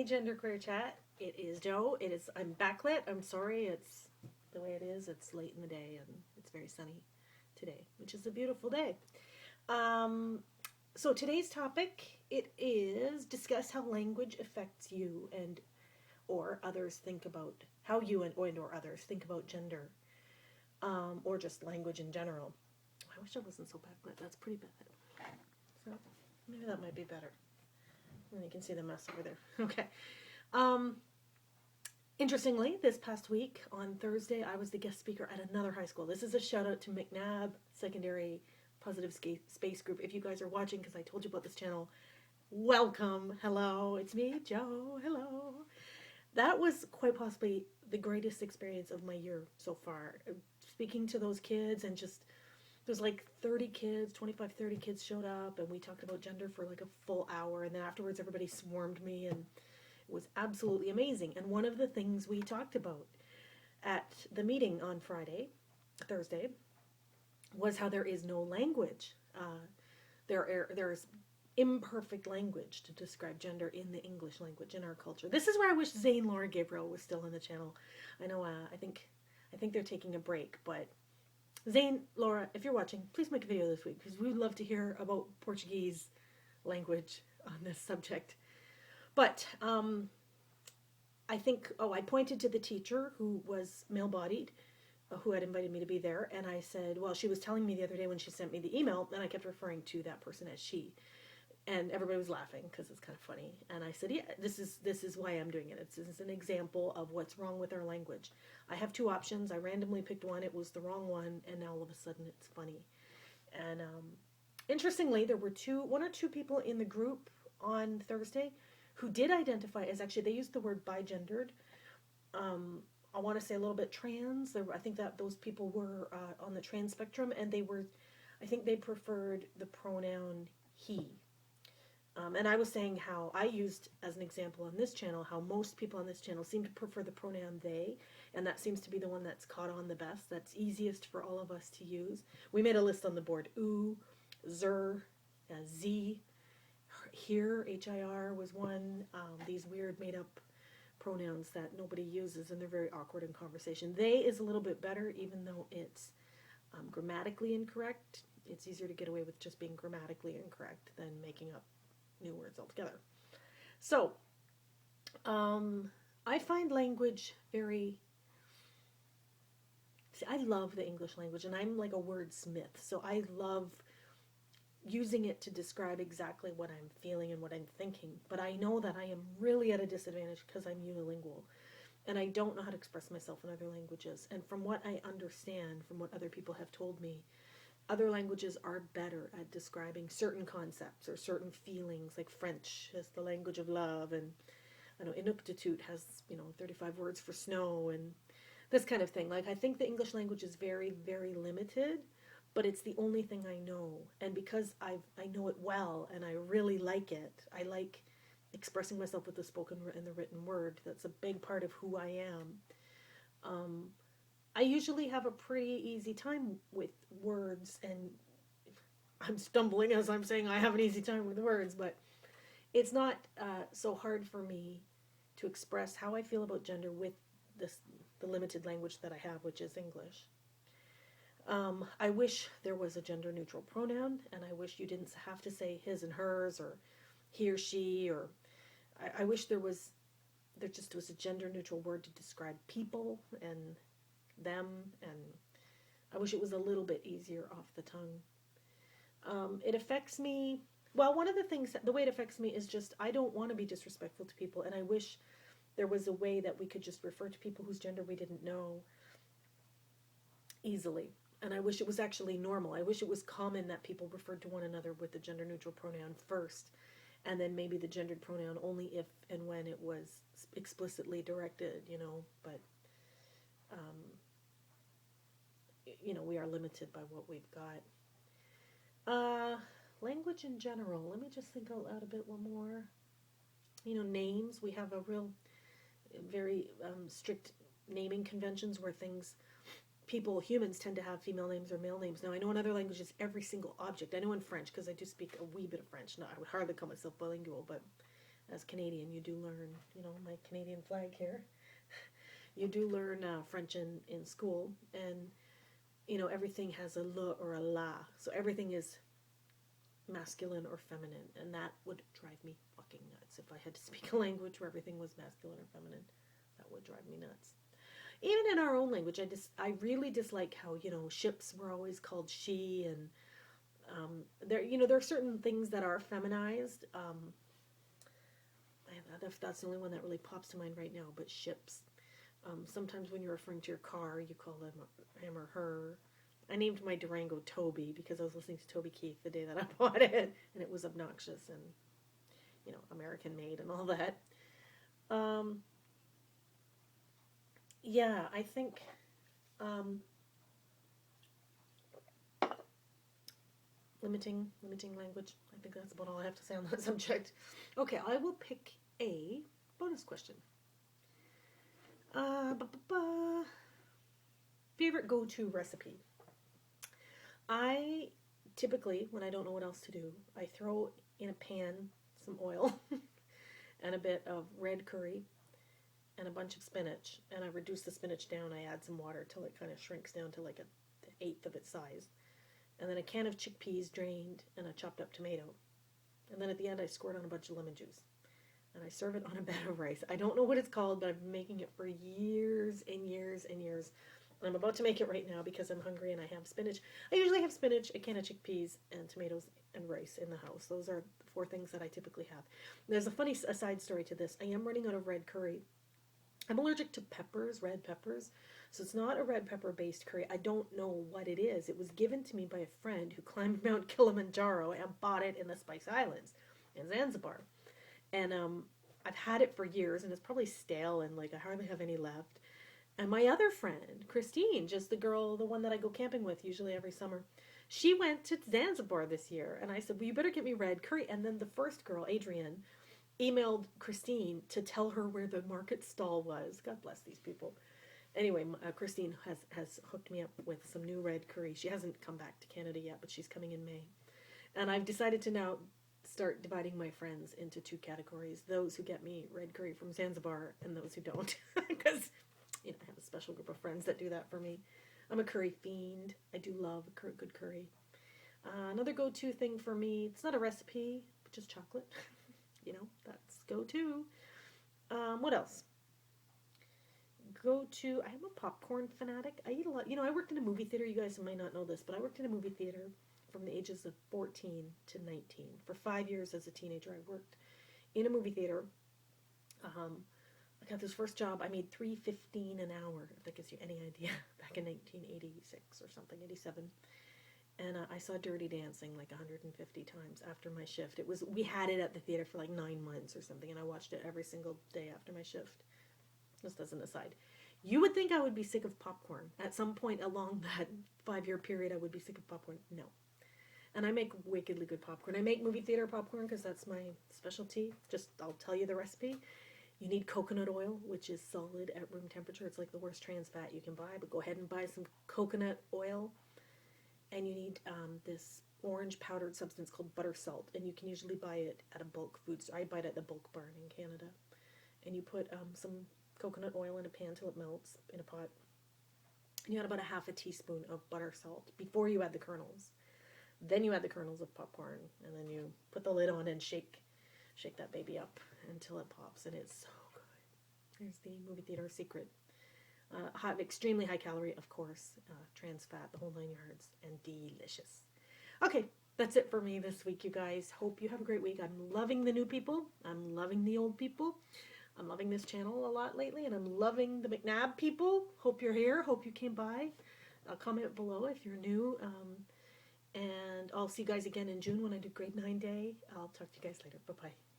Hey, Genderqueerchat. It is Joe. I'm backlit. I'm sorry. It's the way it is. It's late in the day and it's very sunny today, which is a beautiful day. Um, so today's topic it is discuss how language affects you and or others think about how you and or others think about gender, or just language in general. I wish I wasn't so backlit. That's pretty bad. So maybe that might be better. And you can see the mess over there. Okay. Um, Interestingly, this past week on Thursday, I was the guest speaker at another high school. This is a shout out to MacNab Secondary Positive Space Group. If you guys are watching, because I told you about this channel, welcome. Hello, it's me, Joe. Hello. That was quite possibly the greatest experience of my year so far. Speaking to those kids and just there's like 30 kids, 25, 30 kids showed up, and we talked about gender for like a full hour. And then afterwards, everybody swarmed me, and it was absolutely amazing. And one of the things we talked about at the meeting on Thursday, was how there is no language. There's imperfect language to describe gender in the English language in our culture. This is where I wish Zane Laura Gabriel was still on the channel. I know. I think they're taking a break, but Zane, Laura, if you're watching, please make a video this week because we would love to hear about Portuguese language on this subject. But I think, I pointed to the teacher who was male-bodied, who had invited me to be there, and I said, well, she was telling me the other day when she sent me the email, and I kept referring to that person as she. And everybody was laughing because it's kind of funny. And I said, yeah, this is why I'm doing it. It's an example of what's wrong with our language. I have two options. I randomly picked one. It was the wrong one. And now all of a sudden it's funny. And interestingly, there were one or two people in the group on Thursday who did identify as, actually, they used the word bigendered. I want to say a little bit trans. I think that those people were on the trans spectrum. And I think they preferred the pronoun he. And I was saying how I used as an example on this channel how most people on this channel seem to prefer the pronoun they, and that seems to be the one that's caught on the best. That's easiest for all of us to use. We made a list on the board. Oo, zer, z, here, HIR was one. These weird made up pronouns that nobody uses and they're very awkward in conversation. They is a little bit better even though it's grammatically incorrect. It's easier to get away with just being grammatically incorrect than making up new words altogether. So, I find language I love the English language, and I'm like a wordsmith, so I love using it to describe exactly what I'm feeling and what I'm thinking, but I know that I am really at a disadvantage because I'm unilingual, and I don't know how to express myself in other languages, and from what I understand, from what other people have told me, other languages are better at describing certain concepts or certain feelings, like French is the language of love, and I know Inuktitut has, 35 words for snow and this kind of thing. Like, I think the English language is very, very limited, but it's the only thing I know. And because I know it well and I really like it, I like expressing myself with the spoken and the written word. That's a big part of who I am. I usually have a pretty easy time with words, and I'm stumbling as I'm saying I have an easy time with words, but it's not so hard for me to express how I feel about gender with the limited language that I have, which is English. I wish there was a gender-neutral pronoun, and I wish you didn't have to say his and hers, or he or she, or I wish there just was a gender-neutral word to describe people and them, and I wish it was a little bit easier off the tongue. It affects me, well, one of the things, the way it affects me is just, I don't want to be disrespectful to people, and I wish there was a way that we could just refer to people whose gender we didn't know easily. And I wish it was actually normal. I wish it was common that people referred to one another with the gender-neutral pronoun first, and then maybe the gendered pronoun only if and when it was explicitly directed, but we are limited by what we've got. Language in general. Let me just think out loud a bit one more. Names. We have a very strict naming conventions where humans tend to have female names or male names. Now, I know in other languages, every single object. I know in French, because I do speak a wee bit of French. No, I would hardly call myself bilingual, but as Canadian, you do learn, you know, my Canadian flag here. You do learn French in school, and you know everything has a le or a la, so everything is masculine or feminine, and that would drive me fucking nuts if I had to speak a language where everything was masculine or feminine. That would drive me nuts. Even in our own language, I really dislike how, you know, ships were always called she, and there are certain things that are feminized. That's the only one that really pops to mind right now. But ships. Sometimes when you're referring to your car, you call them him or her. I named my Durango Toby because I was listening to Toby Keith the day that I bought it, and it was obnoxious and, you know, American made and all that. Yeah, I think limiting language. I think that's about all I have to say on that subject. Okay, I will pick a bonus question. Favorite go-to recipe. I typically, when I don't know what else to do, I throw in a pan some oil and a bit of red curry and a bunch of spinach, and I reduce the spinach down. I add some water till it kind of shrinks down to like an eighth of its size, and then a can of chickpeas drained and a chopped up tomato, and then at the end I squirt on a bunch of lemon juice, and I serve it on a bed of rice. I don't know what it's called, but I've been making it for years and years and years. I'm about to make it right now because I'm hungry and I have spinach. I usually have spinach, a can of chickpeas, and tomatoes and rice in the house. Those are the 4 things that I typically have. There's a funny aside story to this. I am running out of red curry. I'm allergic to peppers, red peppers, so it's not a red pepper based curry. I don't know what it is. It was given to me by a friend who climbed Mount Kilimanjaro and bought it in the Spice Islands in Zanzibar. And I've had it for years, and it's probably stale, and like I hardly have any left. And my other friend, Christine, just the one that I go camping with usually every summer, she went to Zanzibar this year, and I said, well, you better get me red curry. And then the first girl, Adrienne, emailed Christine to tell her where the market stall was. God bless these people. Anyway, Christine has hooked me up with some new red curry. She hasn't come back to Canada yet, but she's coming in May. And I've decided to now start dividing my friends into 2 categories. Those who get me red curry from Zanzibar and those who don't. Because, you know, I have a special group of friends that do that for me. I'm a curry fiend. I do love good curry. Another go-to thing for me, it's not a recipe, but just chocolate. You know, that's go-to. What else? Go-to, I am a popcorn fanatic. I eat a lot. You know, I worked in a movie theater. You guys might not know this, but I worked in a movie theater from the ages of 14 to 19. For 5 years as a teenager, I worked in a movie theater. I got this first job. I made $3.15 an hour, if that gives you any idea, back in 1986 or something, 87. And I saw Dirty Dancing like 150 times after my shift. We had it at the theater for like 9 months or something, and I watched it every single day after my shift. Just as an aside. You would think I would be sick of popcorn. At some point along that 5-year period, I would be sick of popcorn. No. And I make wickedly good popcorn. I make movie theater popcorn because that's my specialty. I'll tell you the recipe. You need coconut oil, which is solid at room temperature. It's like the worst trans fat you can buy, but go ahead and buy some coconut oil. And you need this orange powdered substance called butter salt, and you can usually buy it at a bulk food store. I buy it at the Bulk Barn in Canada. And you put some coconut oil in a pan till it melts in a pot. And you add about a half a teaspoon of butter salt before you add the kernels. Then you add the kernels of popcorn, and then you put the lid on and shake that baby up until it pops, and it's so good. Here's the movie theater secret. Extremely high calorie, of course, trans fat, the whole 9 yards, and delicious. Okay, that's it for me this week, you guys. Hope you have a great week. I'm loving the new people. I'm loving the old people. I'm loving this channel a lot lately, and I'm loving the MacNab people. Hope you're here. Hope you came by. Comment below if you're new. And I'll see you guys again in June when I do grade 9 day. I'll talk to you guys later. Bye-bye.